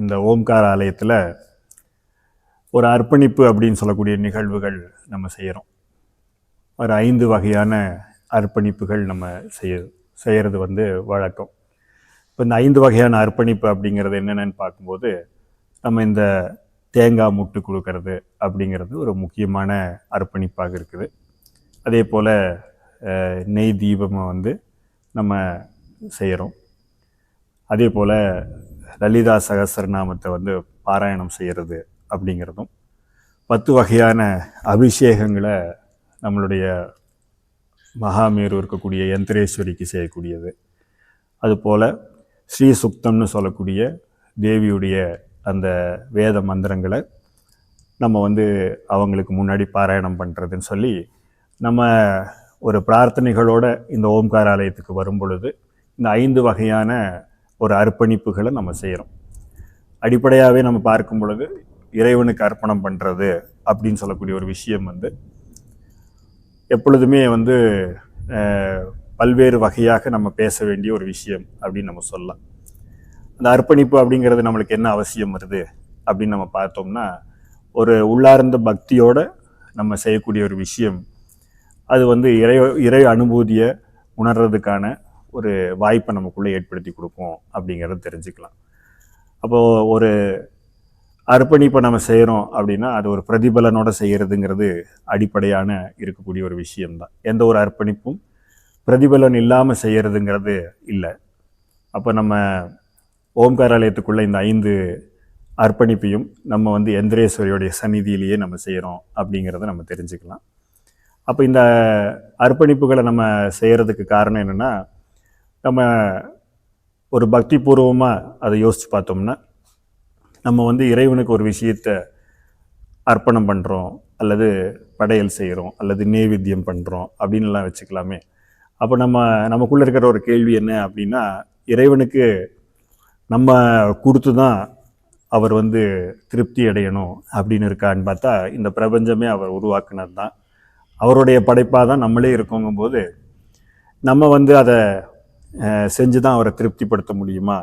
இந்த ஓம்கார ஆலயத்தில் ஒரு அர்ப்பணிப்பு அப்படின்னு சொல்லக்கூடிய நிகழ்வுகள் நம்ம செய்கிறோம். ஒரு 5 வகையான அர்ப்பணிப்புகள் நம்ம செய்கிறது வழக்கம். இப்போ இந்த 5 வகையான அர்ப்பணிப்பு அப்படிங்கிறது என்னென்னு பார்க்கும்போது, நம்ம இந்த தேங்காய் முட்டு கொடுக்கறது அப்படிங்கிறது ஒரு முக்கியமான அர்ப்பணிப்பாக இருக்குது. அதே போல் நெய் தீபம் நம்ம செய்கிறோம். அதே போல் லலிதா சகஸ்ரநாமத்தை பாராயணம் செய்கிறது அப்படிங்கிறதும், 10 வகையான அபிஷேகங்களை நம்மளுடைய மகாமேரு இருக்கக்கூடிய யந்திரேஸ்வரிக்கு செய்யக்கூடியது. அதுபோல் ஸ்ரீ சுக்தம்னு சொல்லக்கூடிய தேவியுடைய அந்த வேத மந்திரங்களை நம்ம அவங்களுக்கு முன்னாடி பாராயணம் பண்ணுறதுன்னு சொல்லி, நம்ம ஒரு பிரார்த்தனைகளோடு இந்த ஓம்கார ஆலயத்துக்கு வரும் பொழுது இந்த 5 வகையான ஒரு அர்ப்பணிப்புகளை நம்ம செய்கிறோம். அடிப்படையாகவே நம்ம பார்க்கும் பொழுது இறைவனுக்கு அர்ப்பணம் பண்ணுறது அப்படின்னு சொல்லக்கூடிய ஒரு விஷயம் எப்பொழுதுமே பல்வேறு வகையாக நம்ம பேச வேண்டிய ஒரு விஷயம் அப்படின்னு நம்ம சொல்லலாம். அந்த அர்ப்பணிப்பு அப்படிங்கிறது நம்மளுக்கு என்ன அவசியம் வருது அப்படின்னு நம்ம பார்த்தோம்னா, ஒரு உள்ளார்ந்த பக்தியோடு நம்ம செய்யக்கூடிய ஒரு விஷயம். அது இறை அனுபூதியை உணர்றதுக்கான ஒரு வாய்ப்பை நமக்குள்ளே ஏற்படுத்தி கொடுக்கும் அப்படிங்கிறத தெரிஞ்சுக்கலாம். அப்போது ஒரு அர்ப்பணிப்பை நம்ம செய்கிறோம் அப்படின்னா அது ஒரு பிரதிபலனோட செய்கிறதுங்கிறது அடிப்படையான இருக்கக்கூடிய ஒரு விஷயம்தான். எந்த ஒரு அர்ப்பணிப்பும் பிரதிபலன் இல்லாமல் செய்கிறதுங்கிறது இல்லை. அப்போ நம்ம ஓம்கார ஆலயத்துக்குள்ளே இந்த 5 அர்ப்பணிப்பையும் நம்ம யந்திரேஸ்வரியோடைய சந்நிதியிலேயே நம்ம செய்கிறோம் அப்படிங்கிறத நம்ம தெரிஞ்சுக்கலாம். அப்போ இந்த அர்ப்பணிப்புகளை நம்ம செய்கிறதுக்கு காரணம் என்னென்னா, நம்ம ஒரு பக்தி பூர்வமாக அதை யோசித்து பார்த்தோம்னா, நம்ம இறைவனுக்கு ஒரு விஷயத்தை அர்ப்பணம் பண்ணுறோம், அல்லது படையல் செய்கிறோம், அல்லது நெய்வேத்தியம் பண்ணுறோம் அப்படின்லாம் வச்சுக்கலாமே. அப்போ நமக்குள்ளே இருக்கிற ஒரு கேள்வி என்ன அப்படின்னா, இறைவனுக்கு நம்ம கொடுத்து தான் அவர் திருப்தி அடையணும் அப்படின்னு இருக்கான்னு பார்த்தா, இந்த பிரபஞ்சமே அவர் உருவாக்குனது தான், அவருடைய படைப்பாக தான் நம்மளே இருக்கோங்கும்போது, நம்ம அதை செஞ்சு தான் அவரை திருப்திப்படுத்த முடியுமா,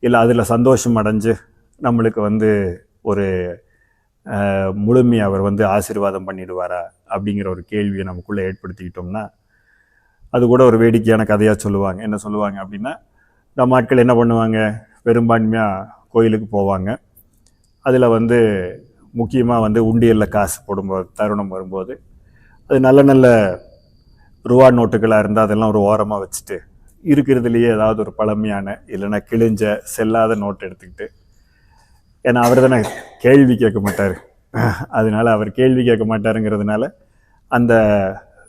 இல்லை அதில் சந்தோஷம் அடைஞ்சு நம்மளுக்கு ஒரு முழுமையை அவர் ஆசீர்வாதம் பண்ணிடுவாரா அப்படிங்கிற ஒரு கேள்வியை நமக்குள்ளே ஏற்படுத்திக்கிட்டோம்னா, அது கூட ஒரு வேடிக்கையான கதையாக சொல்லுவாங்க. என்ன சொல்லுவாங்க அப்படின்னா, நம்ம ஆட்கள் என்ன பண்ணுவாங்க, பெரும்பான்மையாக கோயிலுக்கு போவாங்க. அதில் முக்கியமாக உண்டியலில் காசு போடும்போது தருணம் வரும்போது, அது நல்ல நல்ல ரூபா நோட்டுகளாக இருந்தால் அதெல்லாம் ஒரு ஓரமாக வச்சுட்டு, இருக்கிறதுலையே ஏதாவது ஒரு பழமையான இல்லைன்னா கிழிஞ்ச செல்லாத நோட்டு எடுத்துக்கிட்டு, ஏன்னா அவர் தானே கேள்வி கேட்க மாட்டார், அதனால் அவர் கேள்வி கேட்க மாட்டாருங்கிறதுனால அந்த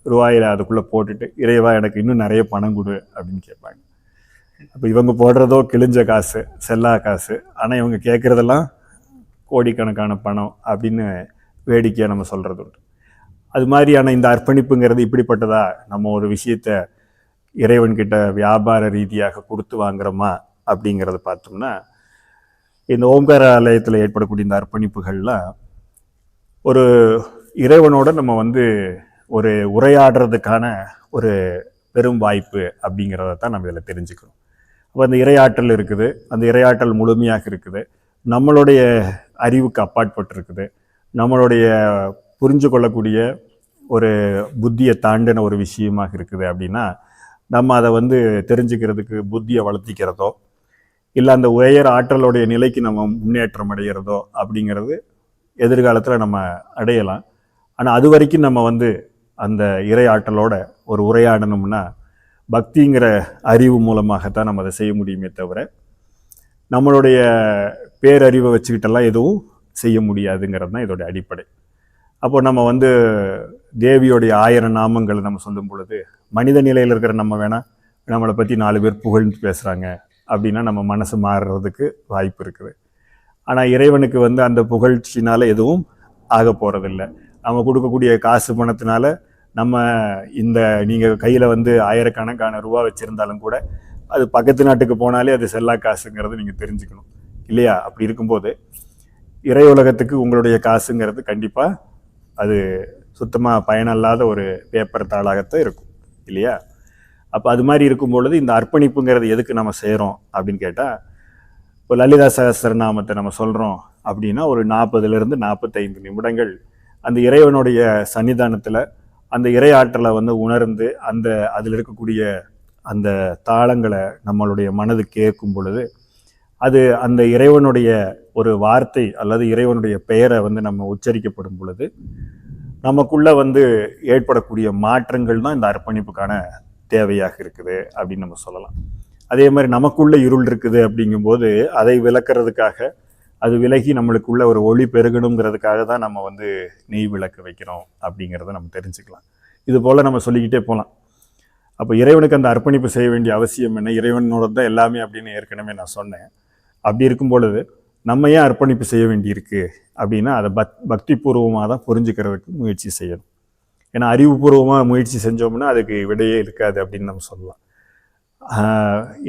ரூபாயில் அதுக்குள்ளே போட்டுட்டு, இறைவா எனக்கு இன்னும் நிறைய பணம் கொடு அப்படின்னு கேட்பாங்க. அப்போ இவங்க போடுறதோ கிழிஞ்ச காசு, செல்லா காசு, ஆனால் இவங்க கேட்குறதெல்லாம் கோடிக்கணக்கான பணம் அப்படின்னு வேடிக்கையாக நம்ம சொல்கிறது உண்டு. அது மாதிரியான இந்த அர்ப்பணிப்புங்கிறது இப்படிப்பட்டதா, நம்ம ஒரு விஷயத்தை இறைவன்கிட்ட வியாபார ரீதியாக கொடுத்து வாங்குறோமா அப்படிங்கிறத பார்த்தோம்னா, இந்த ஓம்கார ஆலயத்தில் ஏற்படக்கூடிய இந்த அர்ப்பணிப்புகள்லாம் ஒரு இறைவனோட நம்ம ஒரு உரையாடுறதுக்கான ஒரு பெரும் வாய்ப்பு அப்படிங்கிறத தான் நம்ம இதில் தெரிஞ்சுக்கிறோம். அப்போ அந்த இறையாற்றல் இருக்குது, அந்த இறையாற்றல் முழுமையாக இருக்குது, நம்மளுடைய அறிவுக்கு அப்பாற்பட்டு இருக்குது, நம்மளுடைய புரிஞ்சு கொள்ளக்கூடிய ஒரு புத்தியை தாண்டின ஒரு விஷயமாக இருக்குது. அப்படின்னா நம்ம அதை தெரிஞ்சுக்கிறதுக்கு புத்தியை வளர்த்திக்கிறதோ, இல்லை அந்த உயர் ஆற்றலுடைய நிலைக்கு நம்ம முன்னேற்றம் அடைகிறதோ அப்படிங்கிறது எதிர்காலத்தில் நம்ம அடையலாம். ஆனால் அது வரைக்கும் நம்ம அந்த இறை ஆற்றலோட ஒரு உரையாடணும்னா பக்திங்கிற அறிவு மூலமாகத்தான் நம்ம அதை செய்ய முடியுமே தவிர, நம்மளுடைய பேரறிவை வச்சுக்கிட்டெல்லாம் எதுவும் செய்ய முடியாதுங்கிறது தான் இதோடைய அடிப்படை. அப்போ நம்ம தேவியோடைய 1000 நாமங்களை நம்ம சொல்லும் பொழுது, மனித நிலையில் இருக்கிற நம்ம வேணால் நம்மளை பற்றி 4 பேர் புகழ்ந்து பேசுகிறாங்க அப்படின்னா நம்ம மனசு மாறுறதுக்கு வாய்ப்பு இருக்குது. ஆனால் இறைவனுக்கு அந்த புகழ்ச்சினால் எதுவும் ஆக போகிறதில்ல. நம்ம கொடுக்கக்கூடிய காசு பணத்தினால நம்ம இந்த நீங்கள் கையில் ஆயிரக்கணக்கான ரூபா வச்சுருந்தாலும் கூட அது பக்கத்து நாட்டுக்கு போனாலே அது செல்லா காசுங்கிறது நீங்கள் தெரிஞ்சுக்கணும் இல்லையா? அப்படி இருக்கும்போது இறை உலகத்துக்கு உங்களுடைய காசுங்கிறது கண்டிப்பாக அது சுத்தமாக பயனல்லாத ஒரு பேப்பர் தாளாகத்தான் இருக்கும் இல்லையா? அப்போ அது மாதிரி இருக்கும் பொழுது இந்த அர்ப்பணிப்புங்கிறது எதுக்கு நம்ம செய்கிறோம் அப்படின்னு கேட்டால், இப்போ லலிதா சகஸ்ரநாமத்தை நம்ம சொல்கிறோம் அப்படின்னா ஒரு 40லிருந்து 45 நிமிடங்கள் அந்த இறைவனுடைய சன்னிதானத்தில் அந்த இறை ஆற்றலை வந்து உணர்ந்து அதில் இருக்கக்கூடிய அந்த தாளங்களை நம்மளுடைய மனது கேட்கும் பொழுது அது அந்த இறைவனுடைய ஒரு வார்த்தை அல்லது இறைவனுடைய பெயரை வந்து நம்ம உச்சரிக்கப்படும் பொழுது நமக்குள்ள வந்து ஏற்படக்கூடிய மாற்றங்கள் தான் இந்த அர்ப்பணிப்புக்கான தேவையாக இருக்குது அப்படின்னு நம்ம சொல்லலாம். அதே மாதிரி நமக்குள்ள இருள் இருக்குது அப்படிங்கும்போது அதை விளக்குறதுக்காக அது விலகி நம்மளுக்குள்ள ஒரு ஒளி பெருகணுங்கிறதுக்காக தான் நம்ம வந்து நெய் விளக்கு வைக்கிறோம் அப்படிங்கிறத நம்ம தெரிஞ்சுக்கலாம். இது போல் நம்ம சொல்லிக்கிட்டே போகலாம். அப்போ இறைவனுக்கு அந்த அர்ப்பணிப்பு செய்ய வேண்டிய அவசியம் என்ன? இறைவனோட தான் எல்லாமே அப்படின்னு ஏற்கனவே நான் சொன்னேன். அப்படி இருக்கும் பொழுது நம்ம ஏன் அர்ப்பணிப்பு செய்ய வேண்டியிருக்கு அப்படின்னா அதை பக்தி பூர்வமாக தான் புரிஞ்சுக்கிறதுக்கு முயற்சி செய்யணும். ஏன்னா அறிவுபூர்வமாக முயற்சி செஞ்சோம்னா அதுக்கு விடையே இருக்காது அப்படின்னு நம்ம சொல்லலாம்.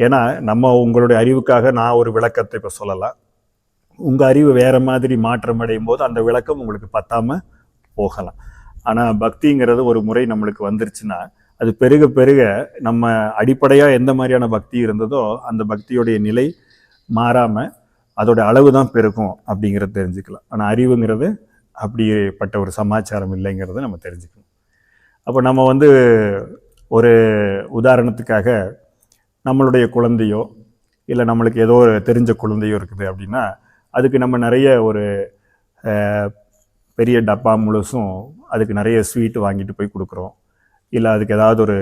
ஏன்னா நம்ம உங்களுடைய அறிவுக்காக நான் ஒரு விளக்கத்தை இப்போ சொல்லலாம். உங்கள் அறிவு வேறு மாதிரி மாற்றம் அடையும் போது அந்த விளக்கம் உங்களுக்கு பத்தாமல் போகலாம். ஆனால் பக்திங்கிறது ஒரு முறை நம்மளுக்கு வந்துருச்சுன்னா அது பெருக பெருக நம்ம அடிப்படையாக எந்த மாதிரியான பக்தி இருந்ததோ அந்த பக்தியோடைய நிலை மாறாமல் அதோட அளவு தான் பெருகும் அப்படிங்கிறத தெரிஞ்சுக்கலாம். ஆனால் அறிவுங்கிறது அப்படிப்பட்ட ஒரு சமாச்சாரம் இல்லைங்கிறத நம்ம தெரிஞ்சுக்கணும். அப்போ நம்ம வந்து ஒரு உதாரணத்துக்காக நம்மளுடைய குழந்தையோ இல்லை நம்மளுக்கு ஏதோ ஒரு தெரிஞ்ச குழந்தையோ இருக்குது அப்படின்னா அதுக்கு நம்ம நிறைய ஒரு பெரிய டப்பா முழுசும் அதுக்கு நிறைய ஸ்வீட்டு வாங்கிட்டு போய் கொடுக்குறோம், இல்லை அதுக்கு ஏதாவது ஒரு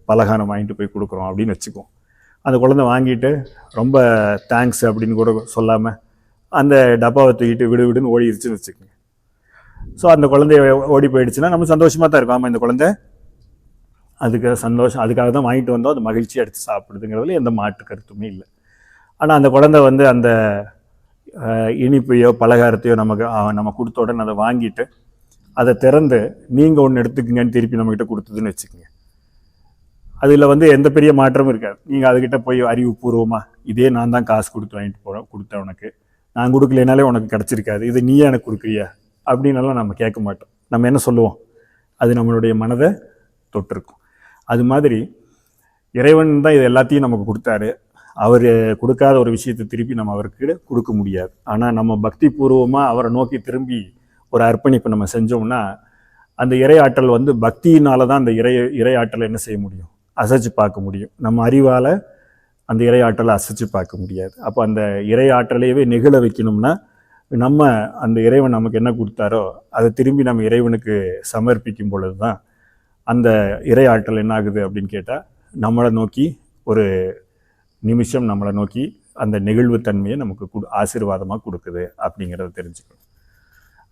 பலகாரம் வாங்கிட்டு போய் கொடுக்குறோம் அப்படின்னு வச்சுக்குவோம். அந்த குழந்தை வாங்கிட்டு ரொம்ப தேங்க்ஸ் அப்படின்னு கூட சொல்லாமல் அந்த டப்பாவை தூக்கிட்டு விடுன்னு ஓடிடுச்சுன்னு வச்சுக்கோங்க. ஸோ அந்த குழந்தைய ஓடி போயிடுச்சுன்னா நம்ம சந்தோஷமாக தான் இருக்கும். ஆமாம், இந்த குழந்தை அதுக்கு சந்தோஷம், அதுக்காக தான் வாங்கிட்டு வந்தோம், அது மகிழ்ச்சி எடுத்து சாப்பிடுதுங்கிறதுல எந்த மாற்று கருத்துமே இல்லை. ஆனால் அந்த குழந்தை வந்து அந்த இனிப்பையோ பலகாரத்தையோ நம்ம கொடுத்த உடனே அதை வாங்கிட்டு அதை திறந்து நீங்கள் ஒன்று எடுத்துக்குங்கன்னு திருப்பி நம்மக்கிட்ட கொடுத்ததுன்னு வச்சுக்கோங்க. அதில் வந்து எந்த பெரிய மாற்றமும் இருக்காது. நீங்கள் அதுக்கிட்ட போய் அறிவுபூர்வமாக இதே நான் தான் காசு கொடுத்து வாங்கிட்டு கொடுத்தேன், உனக்கு நான் கொடுக்கலனாலே உனக்கு கிடச்சிருக்காது, இது நீயே எனக்கு கொடுக்குறியா அப்படின்னலாம் நம்ம கேட்க மாட்டோம். நம்ம என்ன சொல்லுவோம்? அது நம்மளுடைய மனதை தொட்டிருக்கும். அது மாதிரி இறைவன் தான் இது எல்லாத்தையும் நமக்கு கொடுத்தாரு. அவர் கொடுக்காத ஒரு விஷயத்தை திருப்பி நம்ம அவருக்கு கொடுக்க முடியாது. ஆனால் நம்ம பக்தி பூர்வமாக அவரை நோக்கி திரும்பி ஒரு அர்ப்பணிப்பு நம்ம செஞ்சோம்னா அந்த இறை ஆற்றல் வந்து பக்தியினால தான் அந்த இறை ஆற்றலை என்ன செய்ய முடியும்? அசைச்சு பார்க்க முடியும். நம்ம அறிவால் அந்த இறை ஆற்றலை அசைச்சு பார்க்க முடியாது. அப்போ அந்த இறை ஆற்றலையவே நெகிழ வைக்கணும்னா நம்ம அந்த இறைவன் நமக்கு என்ன கொடுத்தாரோ அதை திரும்பி நம்ம இறைவனுக்கு சமர்ப்பிக்கும் பொழுது தான் அந்த இறை ஆற்றல் என்ன ஆகுது அப்படின்னு கேட்டால் நம்மளை நோக்கி ஒரு நிமிஷம் நம்மளை நோக்கி அந்த நெகிழ்வுத்தன்மையை நமக்கு ஆசீர்வாதமாக கொடுக்குது அப்படிங்கிறத தெரிஞ்சுக்கணும்.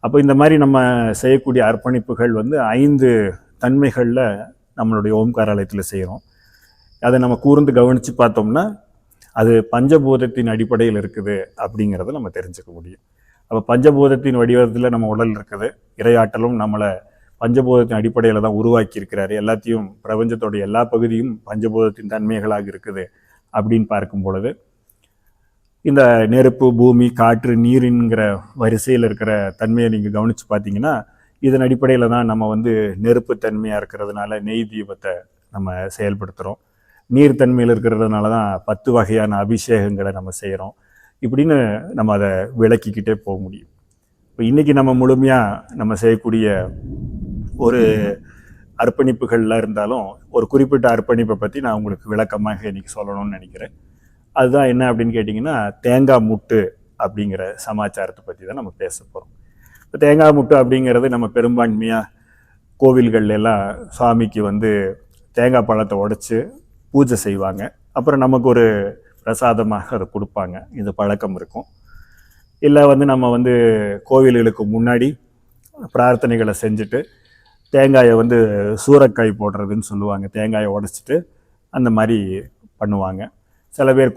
அப்போ இந்த மாதிரி நம்ம செய்யக்கூடிய அர்ப்பணிப்புகள் வந்து 5 தன்மைகளில் நம்மளுடைய ஓம்காராலயத்தில் செய்கிறோம். அதை நம்ம கூர்ந்து கவனித்து பார்த்தோம்னா அது பஞ்சபூதத்தின் அடிப்படையில் இருக்குது அப்படிங்கிறத நம்ம தெரிஞ்சுக்க முடியும். அப்போ பஞ்சபூதத்தின் வடிவத்தில் நம்ம உடல் இருக்குது. இறையாற்றலும் நம்மளை பஞ்சபூதத்தின் அடிப்படையில் தான் உருவாக்கி இருக்கிறாரு. எல்லாத்தையும் பிரபஞ்சத்தோடைய எல்லா பகுதியும் பஞ்சபூதத்தின் தன்மைகளாக இருக்குது அப்படின்னு பார்க்கும் பொழுது இந்த நெருப்பு, பூமி, காற்று, நீரின்கிற வரிசையில் இருக்கிற தன்மையை நீங்கள் கவனித்து பார்த்தீங்கன்னா இதன் அடிப்படையில் தான் நம்ம வந்து நெருப்பு தன்மையாக இருக்கிறதுனால நெய் தீபத்தை நம்ம செயல்படுத்துகிறோம். நீர் தன்மையில் இருக்கிறதுனால தான் 10 வகையான அபிஷேகங்களை நம்ம செய்கிறோம். இப்படின்னு நம்ம அதை விளக்கிக்கிட்டே போக முடியும். இப்போ இன்றைக்கி நம்ம முழுமையாக நம்ம செய்யக்கூடிய ஒரு அர்ப்பணிப்புகளில் இருந்தாலும் ஒரு குறிப்பிட்ட அர்ப்பணிப்பை பற்றி நான் உங்களுக்கு விளக்கமாக இன்றைக்கி சொல்லணும்னு நினைக்கிறேன். அதுதான் என்ன அப்படின்னு கேட்டிங்கன்னா தேங்காய் முட்டு அப்படிங்கிற சமாச்சாரத்தை பற்றி தான் நம்ம பேச போகிறோம். இப்போ தேங்காய் முட்டு அப்படிங்கிறது நம்ம பெரும்பான்மையாக கோவில்கள் எல்லாம் சுவாமிக்கு வந்து தேங்காய் பழத்தை உடைச்சி பூஜை செய்வாங்க. அப்புறம் நமக்கு ஒரு பிரசாதமாக அதை கொடுப்பாங்க. இது பழக்கம் இருக்கும். இல்லை வந்து நம்ம வந்து கோவில்களுக்கு முன்னாடி பிரார்த்தனைகளை செஞ்சுட்டு தேங்காயை வந்து சூறைக்காய் போடுறதுன்னு சொல்லுவாங்க. தேங்காயை உடைச்சிட்டு அந்த மாதிரி பண்ணுவாங்க. சில பேர்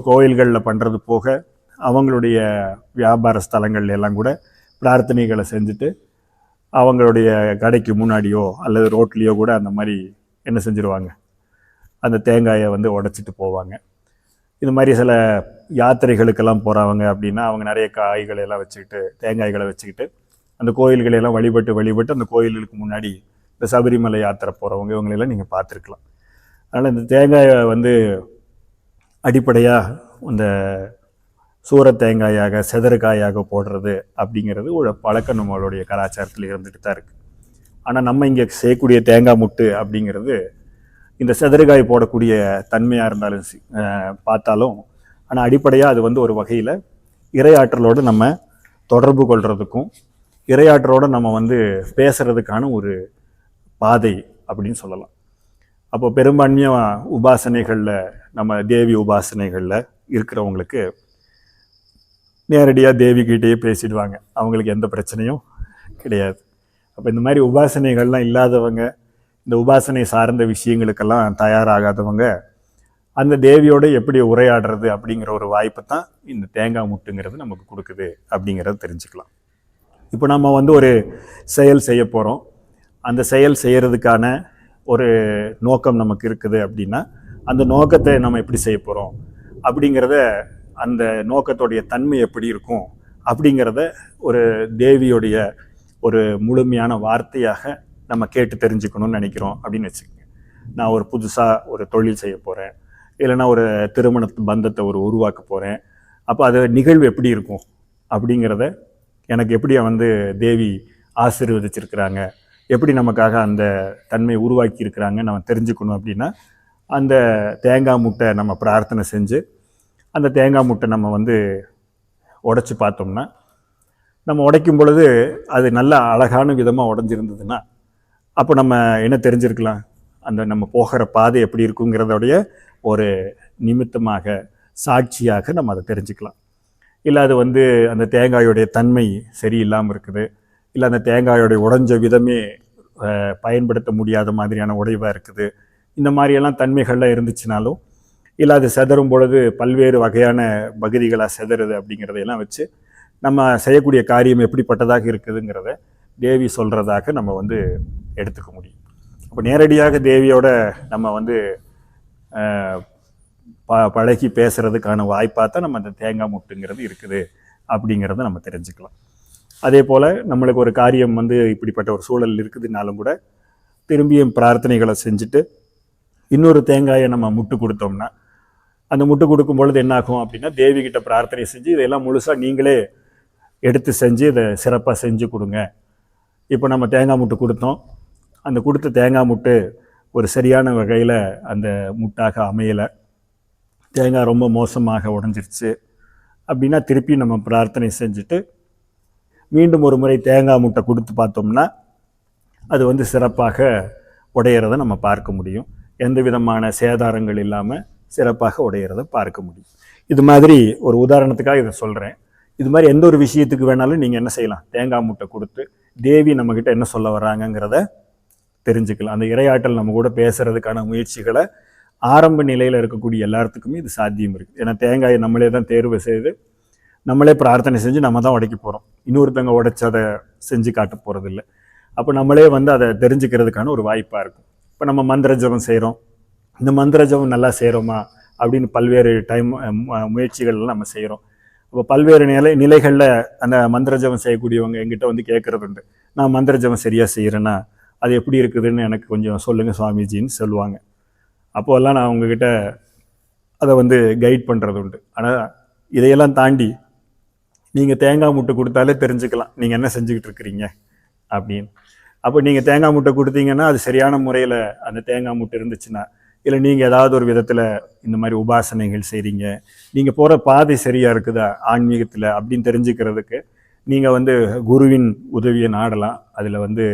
கோவில்களில் பண்ணுறது போக அவங்களுடைய வியாபார ஸ்தலங்கள் எல்லாம் கூட பிரார்த்தனைகளை செஞ்சுட்டு அவங்களுடைய கடைக்கு முன்னாடியோ அல்லது ரோட்லேயோ கூட அந்த மாதிரி என்ன செஞ்சுருவாங்க, அந்த தேங்காயை வந்து உடைச்சிட்டு போவாங்க. இது மாதிரி சில யாத்திரைகளுக்கெல்லாம் போகிறவங்க அப்படின்னா அவங்க நிறைய காய்களை எல்லாம் வச்சுக்கிட்டு தேங்காய்களை வச்சுக்கிட்டு அந்த கோயில்களையெல்லாம் வழிபட்டு அந்த கோயில்களுக்கு முன்னாடி இந்த சபரிமலை யாத்திரை போகிறவங்க இவங்களெல்லாம் நீங்கள் பார்த்துருக்கலாம். அதனால் இந்த தேங்காயை வந்து அடிப்படையாக இந்த சூர தேங்காயாக செதறுகாயாக போடுறது அப்படிங்கிறது ஒரு பழக்கம் நம்மளுடைய கலாச்சாரத்தில் இருந்துட்டு தான் இருக்குது. ஆனால் நம்ம இங்கே செய்யக்கூடிய தேங்காய் முட்டு அப்படிங்கிறது இந்த செதறுகாய் போடக்கூடிய தன்மையாக இருந்தாலும் பார்த்தாலும், ஆனால் அடிப்படையாக அது வந்து ஒரு வகையில் இறையாற்றலோடு நம்ம தொடர்பு கொள்றதுக்கும் இறையாற்றலோடு நம்ம வந்து பேசுறதுக்கான ஒரு பாதை அப்படின்னு சொல்லலாம். அப்போ பெரும்பான்மையாக உபாசனைகளில், நம்ம தேவி உபாசனைகளில் இருக்கிறவங்களுக்கு நேரடியாக தேவிகிட்டேயே பேசிடுவாங்க, அவங்களுக்கு எந்த பிரச்சனையும் கிடையாது. அப்போ இந்த மாதிரி உபாசனைகள்லாம் இல்லாதவங்க, இந்த உபாசனை சார்ந்த விஷயங்களுக்கெல்லாம் தயாராகாதவங்க அந்த தேவியோடு எப்படி உரையாடுறது அப்படிங்கிற ஒரு வாய்ப்பை தான் இந்த தேங்காய் முட்டுங்கிறது நமக்கு கொடுக்குது அப்படிங்கிறத தெரிஞ்சுக்கலாம். இப்போ நம்ம வந்து ஒரு செயல் செய்ய போகிறோம், அந்த செயல் செய்கிறதுக்கான ஒரு நோக்கம் நமக்கு இருக்குது அப்படின்னா அந்த நோக்கத்தை நம்ம எப்படி செய்ய போகிறோம் அப்படிங்கிறத, அந்த நோக்கத்துடைய தன்மை எப்படி இருக்கும் அப்படிங்கிறத ஒரு தேவியோடைய ஒரு முழுமையான வார்த்தையாக நம்ம கேட்டு தெரிஞ்சுக்கணும்னு நினைக்கிறோம் அப்படின்னு வச்சுக்கோங்க. நான் ஒரு புதுசாக ஒரு தொழில் செய்ய போகிறேன், இல்லைன்னா ஒரு திருமண பந்தத்தை உருவாக்க போகிறேன். அப்போ அது நிகழ்வு எப்படி இருக்கும் அப்படிங்கிறத எனக்கு எப்படி வந்து தேவி ஆசீர்வதிச்சிருக்கிறாங்க, எப்படி நமக்காக அந்த தன்மையை உருவாக்கி இருக்கிறாங்க நம்ம தெரிஞ்சுக்கணும் அப்படின்னா அந்த தேங்காய் முட்டை நம்ம பிரார்த்தனை செஞ்சு அந்த தேங்காய் முட்டை நம்ம வந்து உடைச்சி பார்த்தோம்னா, நம்ம உடைக்கும் பொழுது அது நல்ல அழகான விதமாக உடைஞ்சிருந்ததுன்னா அப்போ நம்ம என்ன தெரிஞ்சிருக்கலாம், அந்த நம்ம போகிற பாதை எப்படி இருக்குங்கிறதோடைய ஒரு நிமித்தமாக, சாட்சியாக நம்ம அதை தெரிஞ்சுக்கலாம். இல்லை அது வந்து அந்த தேங்காயோடைய தன்மை சரியில்லாமல் இருக்குது, இல்லை அந்த தேங்காயோடைய உடைஞ்ச விதமே பயன்படுத்த முடியாத மாதிரியான உடைவாக இருக்குது, இந்த மாதிரியெல்லாம் தன்மைகள்லாம் இருந்துச்சுனாலும், இல்லை அது செதறும் பொழுது பல்வேறு வகையான பகுதிகளாக செதறுது அப்படிங்கிறதையெல்லாம் வச்சு நம்ம செய்யக்கூடிய காரியம் எப்படிப்பட்டதாக இருக்குதுங்கிறத தேவி சொல்கிறதாக நம்ம வந்து எடுத்துக்க முடியும். அப்போ நேரடியாக தேவியோட நம்ம வந்து பழகி பேசுகிறதுக்கான வாய்ப்பாக தான் நம்ம அந்த தேங்காய் முட்டுங்கிறது இருக்குது அப்படிங்கிறத நம்ம தெரிஞ்சுக்கலாம். அதே போல் நம்மளுக்கு ஒரு காரியம் வந்து இப்படிப்பட்ட ஒரு சூழல் இருக்குதுனாலும் கூட திரும்பியும் பிரார்த்தனைகளை செஞ்சுட்டு இன்னொரு தேங்காயை நம்ம முட்டு கொடுத்தோம்னா, அந்த முட்டு கொடுக்கும் பொழுது என்னாகும் அப்படின்னா, தேவிகிட்ட பிரார்த்தனை செஞ்சு இதெல்லாம் முழுசாக நீங்களே எடுத்து செஞ்சு இதை சிறப்பாக செஞ்சு கொடுங்க. இப்போ நம்ம தேங்காய் முட்டு கொடுத்தோம், அந்த கொடுத்த தேங்காய் முட்டு ஒரு சரியான வகையில் அந்த முட்டாக அமையலை, தேங்காய் ரொம்ப மோசமாக உடஞ்சிருச்சு அப்படின்னா திருப்பி நம்ம பிரார்த்தனை செஞ்சுட்டு மீண்டும் ஒரு முறை தேங்காய் முட்டை கொடுத்து பார்த்தோம்னா அது வந்து சிறப்பாக உடையிறத நம்ம பார்க்க முடியும். எந்த விதமான சேதாரங்கள் இல்லாமல் சிறப்பாக உடையிறத பார்க்க முடியும். இது மாதிரி ஒரு உதாரணத்துக்காக இதை சொல்கிறேன். இது மாதிரி எந்த ஒரு விஷயத்துக்கு வேணாலும் நீங்கள் என்ன செய்யலாம், தேங்காய் முட்டை கொடுத்து தேவி நம்மக்கிட்ட என்ன சொல்ல வர்றாங்கங்கிறத தெரிஞ்சுக்கலாம். அந்த இறையாற்றல் நம்ம கூட பேசுகிறதுக்கான முயற்சிகளை ஆரம்ப நிலையில் இருக்கக்கூடிய எல்லாத்துக்குமே இது சாத்தியம் இருக்குது. ஏன்னா தேங்காயை நம்மளே தான் தேர்வு செய்து நம்மளே பிரார்த்தனை செஞ்சு நம்ம தான் உடைக்க போகிறோம், இன்னொருத்தவங்க உடைச்சி அதை செஞ்சு காட்ட போகிறதில்ல. அப்போ நம்மளே வந்து அதை தெரிஞ்சுக்கிறதுக்கான ஒரு வாய்ப்பாக இருக்கும். இப்போ நம்ம மந்திர ஜபம் செய்கிறோம், இந்த மந்திர ஜபம் நல்லா செய்கிறோமா அப்படின்னு பல்வேறு முயற்சிகள்லாம் நம்ம செய்கிறோம். அப்போ பல்வேறு நிலைகளில் அந்த மந்திர ஜபம் செய்யக்கூடியவங்க எங்கிட்ட வந்து கேட்குறது உண்டு, நான் மந்திர ஜபம் சரியாக செய்கிறேன்னா அது எப்படி இருக்குதுன்னு எனக்கு கொஞ்சம் சொல்லுங்கள் சுவாமிஜின்னு சொல்லுவாங்க. அப்போல்லாம் நான் அவங்கக்கிட்ட அதை வந்து கைட் பண்ணுறது உண்டு. ஆனால் இதையெல்லாம் தாண்டி நீங்கள் தேங்காய் முட்டை கொடுத்தாலே தெரிஞ்சுக்கலாம் நீங்கள் என்ன செஞ்சுக்கிட்டு இருக்கிறீங்க அப்படின்னு. அப்போ நீங்கள் தேங்காய் முட்டை கொடுத்தீங்கன்னா அது சரியான முறையில் அந்த தேங்காய் முட்டை இருந்துச்சுன்னா, இல்லை நீங்கள் ஏதாவது ஒரு விதத்தில் இந்த மாதிரி உபாசனைகள் செய்கிறீங்க, நீங்கள் போகிற பாதை சரியாக இருக்குதா ஆன்மீகத்தில் அப்படின்னு தெரிஞ்சுக்கிறதுக்கு நீங்கள் வந்து குருவின் உதவியை நாடலாம். அதில் வந்து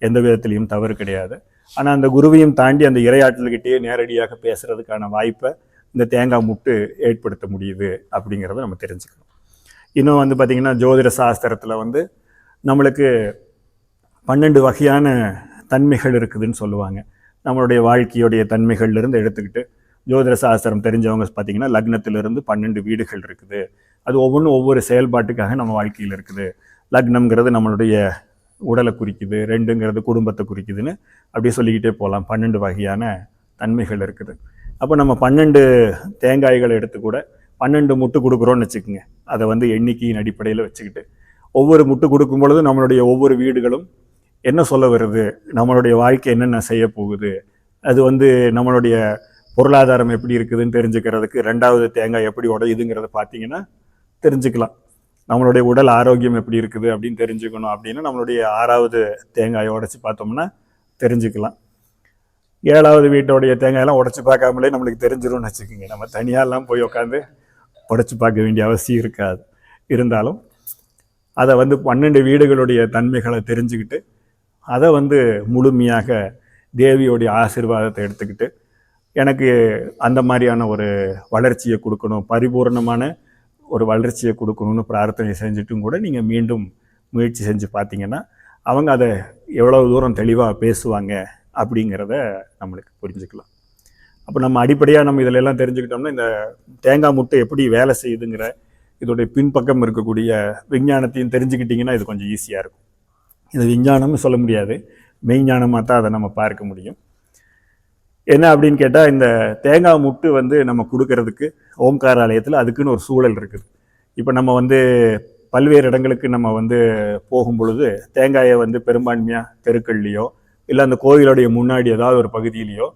எந்த விதத்துலேயும் தவறு கிடையாது. ஆனால் அந்த குருவையும் தாண்டி அந்த இறையாற்றல்கிட்டேயே நேரடியாக பேசுகிறதுக்கான வாய்ப்பை இந்த தேங்காய் முட்டு ஏற்படுத்த முடியுது அப்படிங்கிறத நம்ம தெரிஞ்சுக்கணும். இன்னும் வந்து பார்த்திங்கன்னா ஜோதிட சாஸ்திரத்தில் வந்து நம்மளுக்கு 12 வகையான தன்மைகள் இருக்குதுன்னு சொல்லுவாங்க. நம்மளுடைய வாழ்க்கையுடைய தன்மைகள்லேருந்து எடுத்துக்கிட்டு ஜோதிட சாஸ்திரம் தெரிஞ்சவங்க பார்த்திங்கன்னா லக்னத்திலிருந்து 12 வீடுகள் இருக்குது. அது ஒவ்வொன்றும் ஒவ்வொரு செயல்பாட்டுக்காக நம்ம வாழ்க்கையில் இருக்குது. லக்னம்ங்கிறது நம்மளுடைய உடலை குறிக்குது, 2ங்கிறது குடும்பத்தை குறிக்குதுன்னு அப்படியே சொல்லிக்கிட்டே போகலாம். 12 வகையான தன்மைகள் இருக்குது. அப்போ நம்ம 12 தேங்காய்களை எடுத்து கூட 12 முட்டு கொடுக்குறோன்னு வச்சுக்கோங்க. அதை வந்து எண்ணிக்கையின் அடிப்படையில் வச்சுக்கிட்டு ஒவ்வொரு முட்டு கொடுக்கும் பொழுது நம்மளுடைய ஒவ்வொரு வீடுகளும் என்ன சொல்ல வருது, நம்மளுடைய வாழ்க்கை என்னென்ன செய்ய போகுது, அது வந்து நம்மளுடைய பொருளாதாரம் எப்படி இருக்குதுன்னு தெரிஞ்சுக்கிறதுக்கு 2வது தேங்காய் எப்படி உடையுதுங்கிறத பார்த்தீங்கன்னா தெரிஞ்சுக்கலாம். நம்மளுடைய உடல் ஆரோக்கியம் எப்படி இருக்குது அப்படின்னு தெரிஞ்சுக்கணும் அப்படின்னு நம்மளுடைய 6வது தேங்காயை உடைச்சி பார்த்தோம்னா தெரிஞ்சுக்கலாம். 7வது வீட்டோடைய தேங்காயெல்லாம் உடைச்சி பார்க்காமலே நம்மளுக்கு தெரிஞ்சிடும்னு வச்சுக்கோங்க. நம்ம தனியாலாம் போய் உட்காந்து உடைச்சி பார்க்க வேண்டிய அவசியம் இருக்காது. இருந்தாலும் அதை 12 வீடுகளுடைய தன்மைகளை தெரிஞ்சுக்கிட்டு அதை முழுமையாக தேவியோடைய ஆசீர்வாதத்தை எடுத்துக்கிட்டு எனக்கு அந்த மாதிரியான ஒரு வளர்ச்சியை கொடுக்கணும், பரிபூர்ணமான ஒரு வளர்ச்சியை கொடுக்கணும்னு பிரார்த்தனை செஞ்சுட்டும் கூட நீங்கள் மீண்டும் முயற்சி செஞ்சு பார்த்தீங்கன்னா அவங்க அதை எவ்வளோ தூரம் தெளிவாக பேசுவாங்க அப்படிங்கிறத நம்மளுக்கு புரிஞ்சுக்கலாம். அப்போ நம்ம அடிப்படையாக நம்ம இதில் எல்லாம் தெரிஞ்சுக்கிட்டோம்னா இந்த தேங்காய் முட்டை எப்படி வேலை செய்யுதுங்கிற இதோடைய பின்பக்கம் இருக்கக்கூடிய விஞ்ஞானத்தையும் தெரிஞ்சுக்கிட்டிங்கன்னா இது கொஞ்சம் ஈஸியாக இருக்கும். இது விஞ்ஞானம்னு சொல்ல முடியாது, மெய்ஞானமாக தான் அதை நம்ம பார்க்க முடியும். என்ன அப்படின்னு கேட்டால் இந்த தேங்காய் முட்டு நம்ம கொடுக்கறதுக்கு ஓம்கார ஆலயத்தில் அதுக்குன்னு ஒரு சூழல் இருக்குது. இப்போ நம்ம பல்வேறு இடங்களுக்கு நம்ம போகும் பொழுது தேங்காயை பெரும்பான்மையாக தெருக்கள்லையோ இல்லை அந்த கோயிலுடைய முன்னாடி ஏதாவது ஒரு பகுதியிலையோ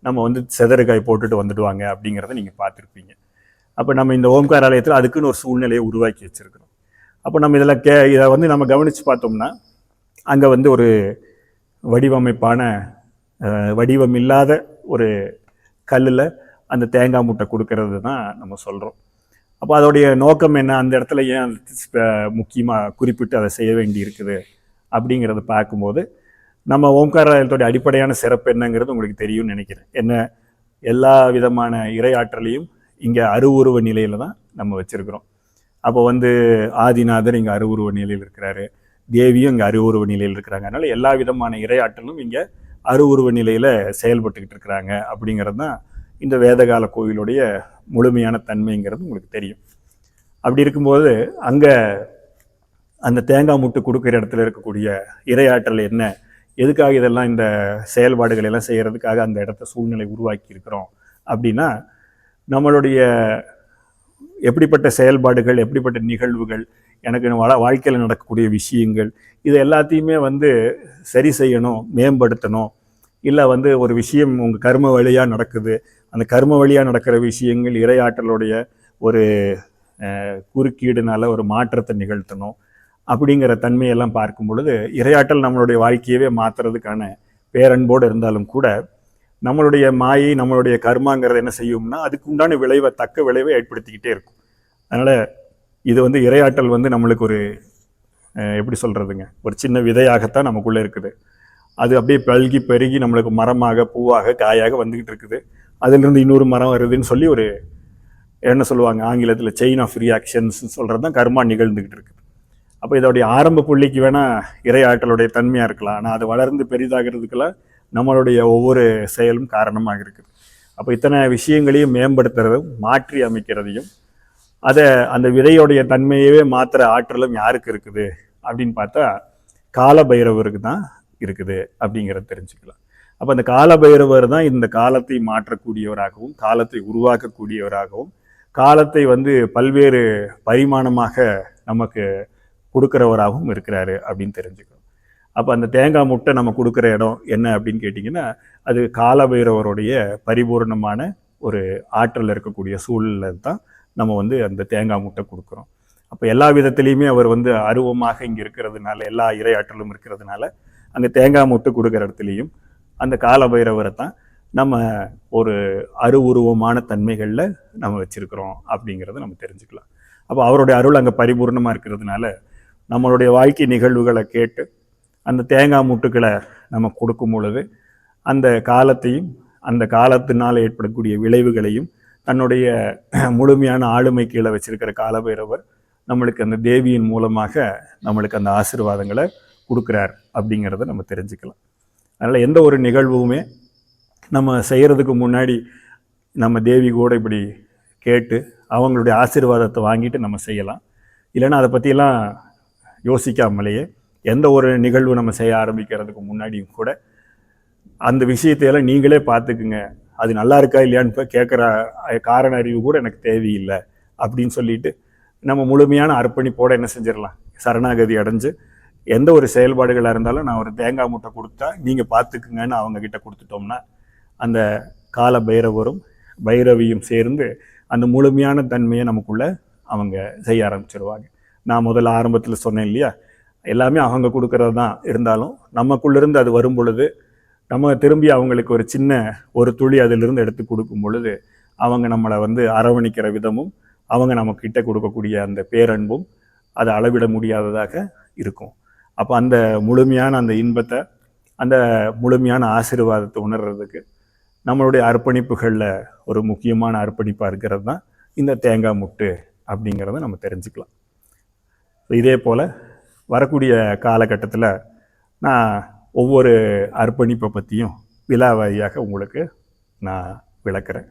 நம்ம செதறுகாய் போட்டுட்டு வந்துடுவாங்க அப்படிங்கிறத நீங்கள் பார்த்துருப்பீங்க. அப்போ நம்ம இந்த ஓம்கார ஆலயத்தில் அதுக்குன்னு ஒரு சூழ்நிலையை உருவாக்கி வச்சுருக்கிறோம். அப்போ நம்ம இதில் இதை நம்ம கவனித்து பார்த்தோம்னா அங்கே ஒரு வடிவமைப்பான வடிவமில்லாத ஒரு கல்லில் அந்த தேங்காய் முட்டை கொடுக்கறது தான் நம்ம சொல்கிறோம். அப்போ அதோடைய நோக்கம் என்ன, அந்த இடத்துல ஏன் முக்கியமாக குறிப்பிட்டு அதை செய்ய வேண்டி இருக்குது அப்படிங்கிறத பார்க்கும்போது நம்ம ஓம்காரத்தோடைய அடிப்படையான சிறப்பு என்னங்கிறது உங்களுக்கு தெரியும்னு நினைக்கிறேன். என்ன, எல்லா விதமான இறையாற்றலையும் இங்கே அருவுருவ நிலையில் தான் நம்ம வச்சுருக்கிறோம். அப்போ ஆதிநாதர் இங்கே அருவுருவ நிலையில் இருக்கிறாரு, தேவியும் இங்கே அருவுருவ நிலையில் இருக்கிறாங்க. அதனால் எல்லா விதமான இறையாற்றலும் இங்கே அருவுருவ நிலையில் செயல்பட்டுக்கிட்டு இருக்கிறாங்க அப்படிங்கிறது தான் இந்த வேதகால கோவிலுடைய முழுமையான தன்மைங்கிறது உங்களுக்கு தெரியும். அப்படி இருக்கும்போது அங்கே அந்த தேங்காய் முட்டு கொடுக்குற இடத்துல இருக்கக்கூடிய இறையாற்றல் என்ன, எதுக்காக இதெல்லாம் இந்த செயல்பாடுகள் எல்லாம் செய்கிறதுக்காக அந்த இடத்த சூழ்நிலை உருவாக்கி இருக்கிறோம் அப்படின்னா நம்மளுடைய எப்படிப்பட்ட செயல்பாடுகள், எப்படிப்பட்ட நிகழ்வுகள், எனக்கு வாழ்க்கையில் நடக்கக்கூடிய விஷயங்கள், இது எல்லாத்தையுமே சரி செய்யணும், மேம்படுத்தணும். இல்லை ஒரு விஷயம் உங்கள் கர்ம வழியாக நடக்குது, அந்த கர்ம வழியாக நடக்கிற விஷயங்கள் இறையாற்றலுடைய ஒரு குறுக்கீடுனால ஒரு மாற்றத்தை நிகழ்த்தணும் அப்படிங்கிற தன்மையெல்லாம் பார்க்கும் பொழுது இறையாற்றல் நம்மளுடைய வாழ்க்கையவே மாற்றுறதுக்கான பேரன்போடு இருந்தாலும் கூட நம்மளுடைய மாயை, நம்மளுடைய கர்மாங்கிறது என்ன செய்யும்னா அதுக்கு உண்டான விளைவை, தக்க விளைவை ஏற்படுத்திக்கிட்டே இருக்கும். அதனால் இது இறையாற்றல் நம்மளுக்கு ஒரு எப்படி சொல்கிறதுங்க, ஒரு சின்ன விதையாகத்தான் நமக்குள்ளே இருக்குது. அது அப்படியே பல்கி பெருகி நம்மளுக்கு மரமாக, பூவாக, காயாக வந்துக்கிட்டு இருக்குது. அதிலிருந்து இன்னொரு மரம் வருதுன்னு சொல்லி ஒரு என்ன சொல்லுவாங்க ஆங்கிலத்தில் செயின் ஆஃப் ரியாக்ஷன்ஸ் சொல்கிறது தான் கர்மா நிகழ்ந்துக்கிட்டு இருக்குது. அப்போ இதோடைய ஆரம்ப புள்ளிக்கு வேணால் இறையாற்றலுடைய தன்மையாக இருக்கலாம், ஆனால் அது வளர்ந்து பெரிதாகிறதுக்கெல்லாம் நம்மளுடைய ஒவ்வொரு செயலும் காரணமாக இருக்குது. அப்போ இத்தனை விஷயங்களையும் மேம்படுத்துறதும் மாற்றி அமைக்கிறதையும் அதை அந்த விதையோடைய தன்மையவே மாற்றுற ஆற்றலும் யாருக்கு இருக்குது அப்படின்னு பார்த்தா கால பைரவருக்கு தான் இருக்குது அப்படிங்கிறத தெரிஞ்சுக்கலாம். அப்போ அந்த கால பைரவர் தான் இந்த காலத்தை மாற்றக்கூடியவராகவும் காலத்தை உருவாக்கக்கூடியவராகவும் காலத்தை பல்வேறு பரிமாணமாக நமக்கு கொடுக்குறவராகவும் இருக்கிறாரு அப்படின்னு தெரிஞ்சுக்கணும். அப்போ அந்த தேங்காய் முட்டை நம்ம கொடுக்குற இடம் என்ன அப்படின்னு கேட்டிங்கன்னா அது கால பைரவருடைய பரிபூர்ணமான ஒரு ஆற்றல் இருக்கக்கூடிய சூழலில் தான் நம்ம அந்த தேங்காய் முட்டை கொடுக்குறோம். அப்போ எல்லா விதத்துலேயுமே அவர் அருவமாக இங்கே இருக்கிறதுனால, எல்லா இறையாற்றலும் இருக்கிறதுனால அங்கே தேங்காய் முட்டை கொடுக்குற இடத்துலையும் அந்த கால பைரவரை தான் நம்ம ஒரு அருவுருவமான தன்மைகளில் நம்ம வச்சுருக்கிறோம் அப்படிங்கிறத நம்ம தெரிஞ்சுக்கலாம். அப்போ அவருடைய அருள் அங்கே பரிபூர்ணமாக இருக்கிறதுனால நம்மளுடைய வாழ்க்கை நிகழ்வுகளை கேட்டு அந்த தேங்காய் முட்டுக்களை நம்ம கொடுக்கும் பொழுது அந்த காலத்தையும் அந்த காலத்தினால் ஏற்படக்கூடிய விளைவுகளையும் தன்னுடைய முழுமையான ஆளுமை கீழே வச்சிருக்கிற காலபைரவர் நம்மளுக்கு அந்த தேவியின் மூலமாக நம்மளுக்கு அந்த ஆசீர்வாதங்களை கொடுக்குறார் அப்படிங்கிறத நம்ம தெரிஞ்சுக்கலாம். அதனால் எந்த ஒரு நிகழ்வுமே நம்ம செய்கிறதுக்கு முன்னாடி நம்ம தேவி கூட இப்படி கேட்டு அவங்களுடைய ஆசீர்வாதத்தை வாங்கிட்டு நம்ம செய்யலாம். இல்லைன்னா அதை பற்றியெல்லாம் யோசிக்காமலேயே எந்த ஒரு நிகழ்வு நம்ம செய்ய ஆரம்பிக்கிறதுக்கு முன்னாடியும் கூட அந்த விஷயத்தையெல்லாம் நீங்களே பார்த்துக்குங்க, அது நல்லா இருக்கா இல்லையான்னு இப்போ கேட்குற காரண அறிவு கூட எனக்கு தேவையில்லை அப்படின்னு சொல்லிட்டு நம்ம முழுமையான அர்ப்பணிப்போடு என்ன செஞ்சிடலாம், சரணாகதி அடைஞ்சு எந்த ஒரு செயல்பாடுகளாக இருந்தாலும் நான் ஒரு தேங்காய் முட்டை கொடுத்தா நீங்கள் பார்த்துக்குங்கன்னு அவங்கக்கிட்ட கொடுத்துட்டோம்னா அந்த கால பைரவரும் பைரவியும் சேர்ந்து அந்த முழுமையான தன்மையை நமக்குள்ளே அவங்க செய்ய ஆரம்பிச்சிருவாங்க. நான் முதல்ல ஆரம்பத்தில் சொன்னேன் இல்லையா, எல்லாமே அவங்க கொடுக்கறது தான். இருந்தாலும் நமக்குள்ளிருந்து அது வரும் பொழுது, நம்ம திரும்பி அவங்களுக்கு ஒரு சின்ன ஒரு துளி அதிலிருந்து எடுத்து கொடுக்கும் பொழுது, அவங்க நம்மளை அரவணைக்கிற விதமும், அவங்க நம்மக்கிட்ட கொடுக்கக்கூடிய அந்த பேரன்பும் அதை அளவிட முடியாததாக இருக்கும். அப்போ அந்த முழுமையான அந்த இன்பத்தை, அந்த முழுமையான ஆசீர்வாதத்தை உணர்றதுக்கு நம்மளுடைய அர்ப்பணிப்புகளில் ஒரு முக்கியமான அர்ப்பணிப்பாக இருக்கிறது தான் இந்த தேங்காய் முட்டு அப்படிங்கிறத நம்ம தெரிஞ்சுக்கலாம். இதே போல் வரக்கூடிய காலகட்டத்தில் நான் ஒவ்வொரு அர்ப்பணிப்பை பற்றியும் விலாவாரியாக உங்களுக்கு நான் விளக்குறேன்.